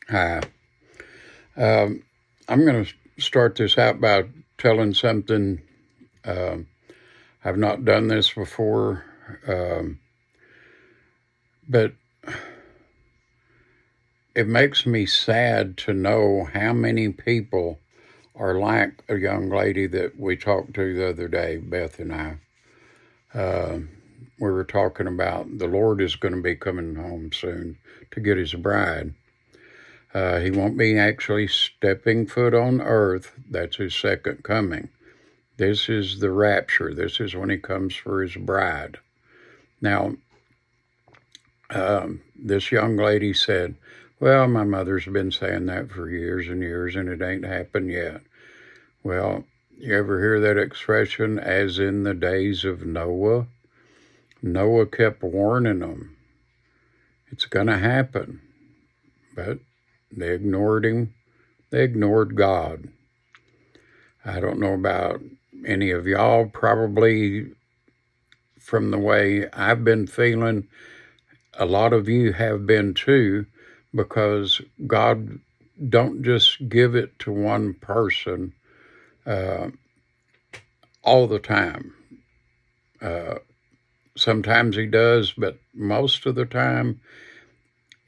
Hi. Um, I'm going to start this out by telling something. Um, I've not done this before, um, but it makes me sad to know how many people are like a young lady that we talked to the other day, Beth and I. Uh, we were talking about the Lord is going to be coming home soon to get his bride. He won't be actually stepping foot on earth. That's his second coming. This is the rapture. This is when he comes for his bride. Now, this young lady said, well, my mother's been saying that for years and years, and it ain't happened yet. Well, you ever hear that expression, as in the days of Noah? Noah kept warning them. It's going to happen. But they ignored him. They ignored God. I don't know about any of y'all, probably from the way I've been feeling, a lot of you have been too, because God don't just give it to one person uh, all the time. Uh, Sometimes he does, but most of the time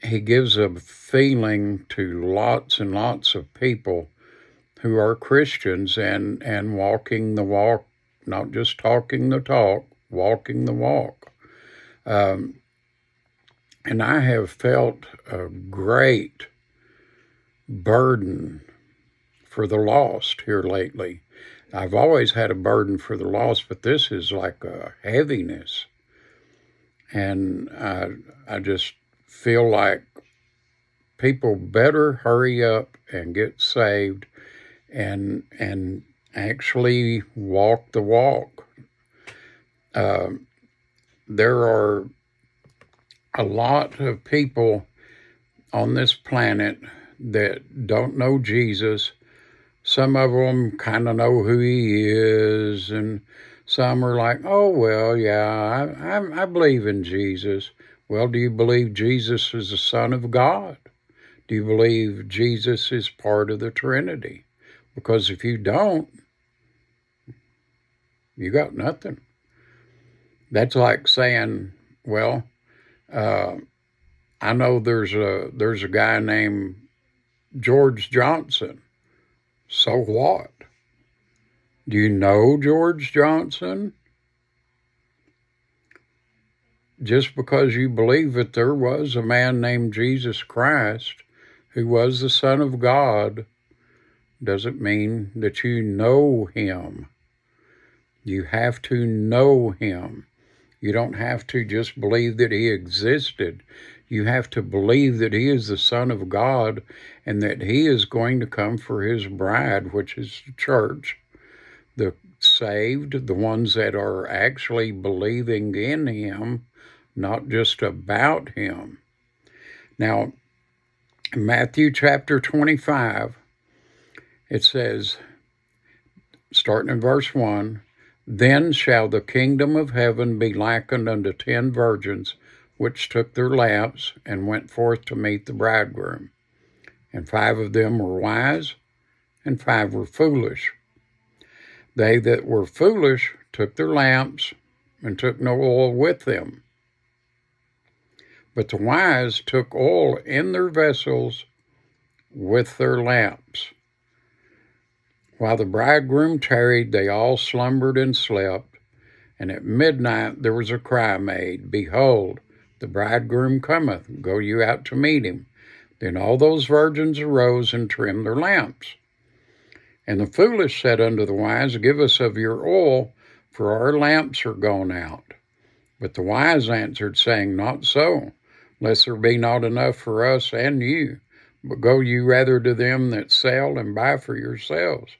he gives a feeling to lots and lots of people who are Christians and walking the walk, not just talking the talk, walking the walk. Um, and I have felt a great burden for the lost here lately. I've always had a burden for the lost, but this is like a heaviness. And I just feel like people better hurry up and get saved and actually walk the walk. There are a lot of people on this planet that don't know Jesus. Some of them kind of know who he is, and some are like, oh, well, yeah, I believe in Jesus. Well, do you believe Jesus is the Son of God? Do you believe Jesus is part of the Trinity? Because if you don't, you got nothing. That's like saying, well, uh, I know there's a guy named George Johnson. So what? Do you know George Johnson? Just because you believe that there was a man named Jesus Christ who was the Son of God doesn't mean that you know him. You have to know him. You don't have to just believe that he existed. You have to believe that he is the Son of God and that he is going to come for his bride, which is the church, the saved, the ones that are actually believing in him, not just about him. Now, in Matthew chapter 25, it says, starting in verse 1, then shall the kingdom of heaven be likened unto 10 virgins, which took their lamps and went forth to meet the bridegroom. And 5 of them were wise, and 5 were foolish. They that were foolish took their lamps and took no oil with them. But the wise took oil in their vessels with their lamps. While the bridegroom tarried, they all slumbered and slept. And at midnight there was a cry made, behold, the bridegroom cometh, go you out to meet him. Then all those virgins arose and trimmed their lamps. And the foolish said unto the wise, give us of your oil, for our lamps are gone out. But the wise answered, saying, not so, lest there be not enough for us and you. But go you rather to them that sell and buy for yourselves.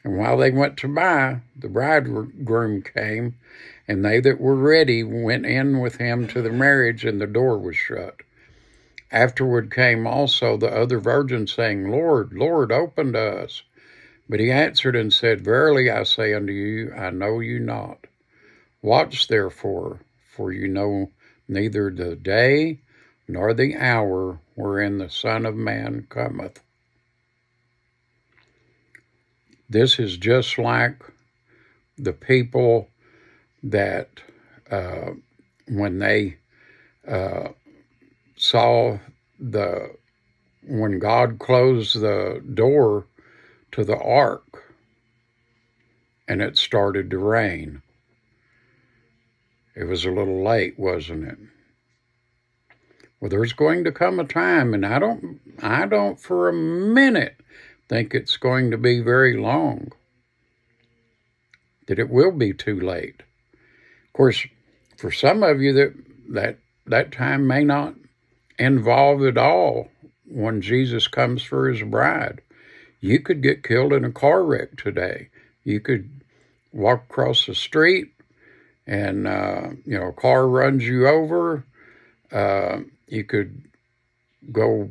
And while they went to buy, the bridegroom came, and they that were ready went in with him to the marriage, and the door was shut. Afterward came also the other virgins, saying, Lord, Lord, open to us. But he answered and said, verily I say unto you, I know you not. Watch therefore, for you know neither the day nor the hour wherein the Son of Man cometh. This is just like the people that when they saw when God closed the door to the ark and it started to rain. It was a little late, wasn't it? Well, there's going to come a time, and I don't for a minute think it's going to be very long, that it will be too late. Of course, for some of you, that time may not involve at all when Jesus comes for his bride. You could get killed in a car wreck today. You could walk across the street and, a car runs you over. You could go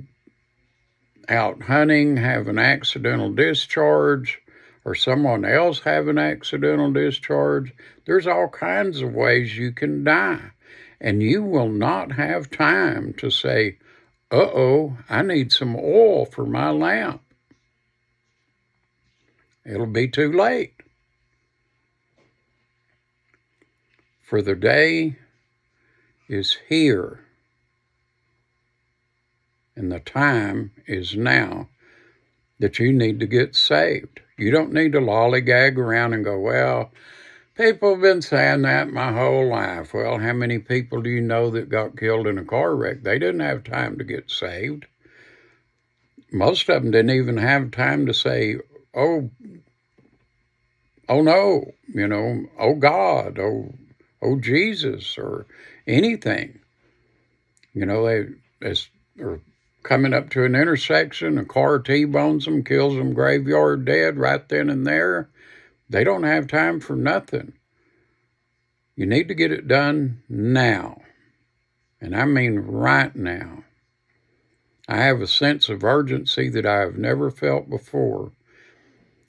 out hunting, have an accidental discharge, or someone else have an accidental discharge. There's all kinds of ways you can die. And you will not have time to say, uh-oh, I need some oil for my lamp. It'll be too late. For the day is here, and the time is now that you need to get saved. You don't need to lollygag around and go, well, people have been saying that my whole life. Well, how many people do you know that got killed in a car wreck? They didn't have time to get saved. Most of them didn't even have time to say, oh no, oh God, oh Jesus, or anything. They are coming up to an intersection, a car T-bones them, kills them graveyard dead right then and there. They don't have time for nothing. You need to get it done now. And I mean right now. I have a sense of urgency that I have never felt before.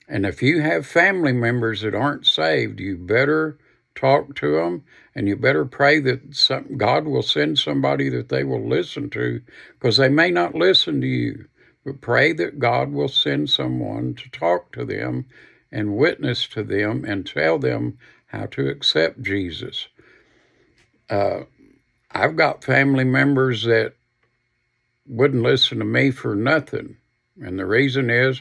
And if you have family members that aren't saved, you better talk to them, and you better pray that God will send somebody that they will listen to, because they may not listen to you, but pray that God will send someone to talk to them and witness to them and tell them how to accept Jesus. I've got family members that wouldn't listen to me for nothing, and the reason is,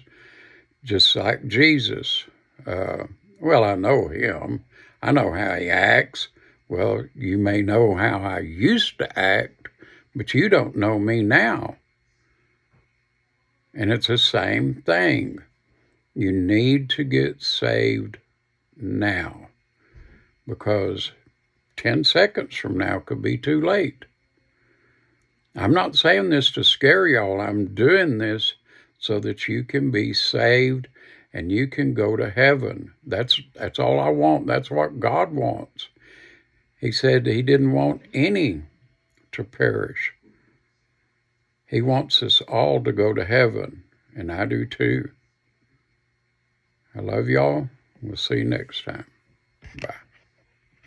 just like Jesus, I know him. I know how he acts. Well, you may know how I used to act, but you don't know me now. And it's the same thing. You need to get saved now, because 10 seconds from now could be too late. I'm not saying this to scare y'all. I'm doing this so that you can be saved and you can go to heaven. That's all I want. That's what God wants. He said he didn't want any to perish. He wants us all to go to heaven, and I do too. I love y'all. We'll see you next time. Bye.